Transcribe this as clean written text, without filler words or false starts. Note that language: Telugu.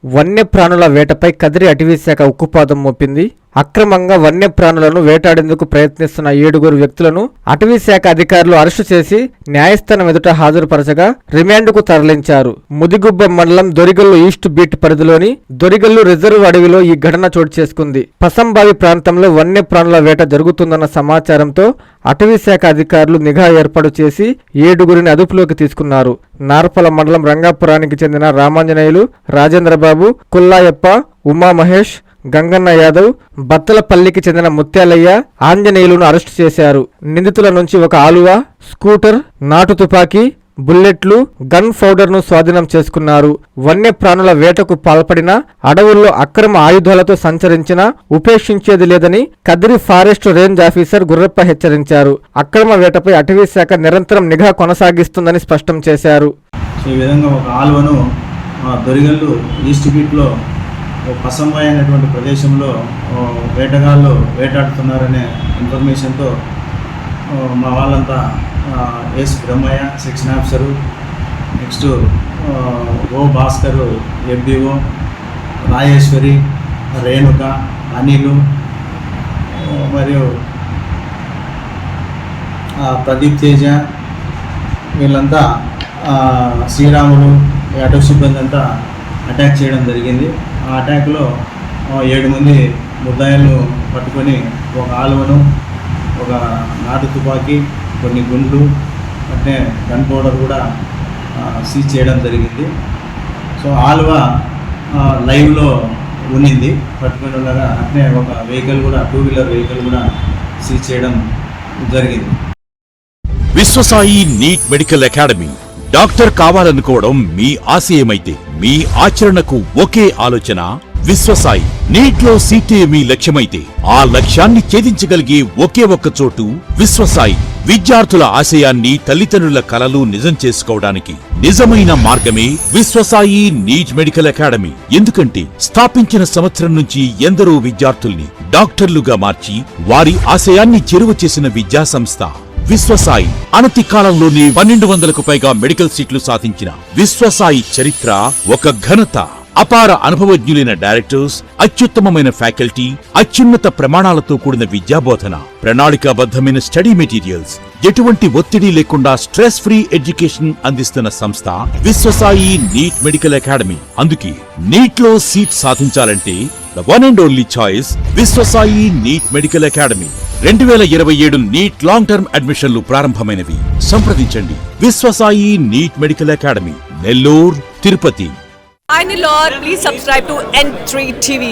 వన్యప్రాణుల వేటపై కదిరి అటవీశాఖ ఉక్కుపాదం మోపింది. అక్రమంగా వన్యప్రాణులను వేటాడేందుకు ప్రయత్నిస్తున్న 7 వ్యక్తులను అటవీశాఖ అధికారులు అరెస్టు చేసి న్యాయస్థానం ఎదుట హాజరుపరచగా రిమాండ్కు తరలించారు. ముదిగుబ్బ మండలం దొరిగల్లు ఈస్ట్ బీట్ పరిధిలోని దొరిగల్లు రిజర్వ్ అడవిలో ఈ ఘటన చోటు చేసుకుంది. పసంబావి ప్రాంతంలో వన్యప్రాణుల వేట జరుగుతుందన్న సమాచారంతో అటవీశాఖ అధికారులు నిఘా ఏర్పాటు చేసి 7 అదుపులోకి తీసుకున్నారు. నార్పల మండలం రంగాపురానికి చెందిన రామాంజనేయులు, రాజేంద్రబాబు, కుల్లాయప్ప, ఉమామహేష్, గంగన్న యాదవ్, బత్తలపల్లికి చెందిన ముత్యాలయ్య, ఆంజనేయులను అరెస్టు చేశారు. నిందితుల నుంచి ఒక ఆలువ, స్కూటర్, నాటు తుపాకీ, బుల్లెట్లు, గన్ పౌడర్ను స్వాధీనం చేసుకున్నారు. వన్యప్రాణుల వేటకు పాల్పడిన, అడవుల్లో అక్రమ ఆయుధాలతో సంచరించినా ఉపేక్షించేది లేదని Kadiri forest range officer Gurrappa హెచ్చరించారు. అక్రమ వేటపై అటవీశాఖ నిరంతరం నిఘా కొనసాగిస్తుందని స్పష్టం చేశారు. ఈ విధంగా ఒక ఆలువను దొరిగల్లు ఈస్ట్ బీట్లో పసంబాయి అనేటువంటి ప్రదేశంలో వేటగాళ్ళు వేటాడుతున్నారనే ఇన్ఫర్మేషన్తో మా వాళ్ళంతా S Brahmaiah section officer, next ఓ భాస్కరు FDO, రాజేశ్వరి, రేణుక, అనిలు మరియు ప్రదీప్ తేజ వీళ్ళంతా శ్రీరాములు అటవీ సిబ్బంది అంతా అటాక్ చేయడం జరిగింది. ఆ అటాక్లో 7 మంది ముద్దాయిలను పట్టుకొని ఒక ఆలువను, ఒక నాటు తుపాకీ, కొన్ని గుండ్లు, అంటే గన్ పౌడర్ కూడా సీజ్ చేయడం జరిగింది. సో ఆలువ లైవ్లో ఉన్నింది పట్టుకొని ఉండగా, అట్నే ఒక వెహికల్ కూడా 2 వీలర్ వెహికల్ కూడా సీజ్ చేయడం జరిగింది. Vishwasai NEET medical academy. Doctor కావాలనుకోవడం మీ ఆశయమైతే మీ ఆచరణకు ఒకే ఆలోచన విశ్వసాయి. నీట్లో సీటే మీ లక్ష్యమైతే ఆ లక్ష్యాన్ని ఛేదించగలిగే ఒకే ఒక్క చోటు విశ్వసాయి. విద్యార్థుల ఆశయాన్ని, తల్లిదండ్రుల కలలు నిజం చేసుకోవడానికి నిజమైన మార్గమే విశ్వసాయి నీట్ మెడికల్ అకాడమీ. ఎందుకంటే స్థాపించిన సంవత్సరం నుంచి ఎందరో విద్యార్థుల్ని డాక్టర్లుగా మార్చి వారి ఆశయాన్ని చేరువ చేసిన విద్యా సంస్థ విశ్వసాయి. అనతి కాలంలోనే 1200కు పైగా మెడికల్ సీట్లు సాధించిన విశ్వసాయి చరిత్ర ఒక ఘనత. అపార అనుభవజ్ఞులైన డైరెక్టర్స్, అత్యుత్తమమైన ఫ్యాకల్టీ, అత్యున్నత ప్రమాణాలతో కూడిన విద్యాబోధన, ప్రణాళికాబద్ధమైన స్టడీ మెటీరియల్స్, ఎటువంటి ఒత్తిడి లేకుండా స్ట్రెస్ ఫ్రీ ఎడ్యుకేషన్ అందిస్తున్న సంస్థ విశ్వసాయి నీట్ మెడికల్ అకాడమీ. అందుకే నీట్ లో సీట్ సాధించాలంటే the one and only choice Viswasai NEET medical academy. 2027 NEET long term అడ్మిషన్లు ప్రారంభమైనవి. సంప్రదించండి Viswasai NEET medical academy, Nellore, Tirupati. Please subscribe to N3 TV.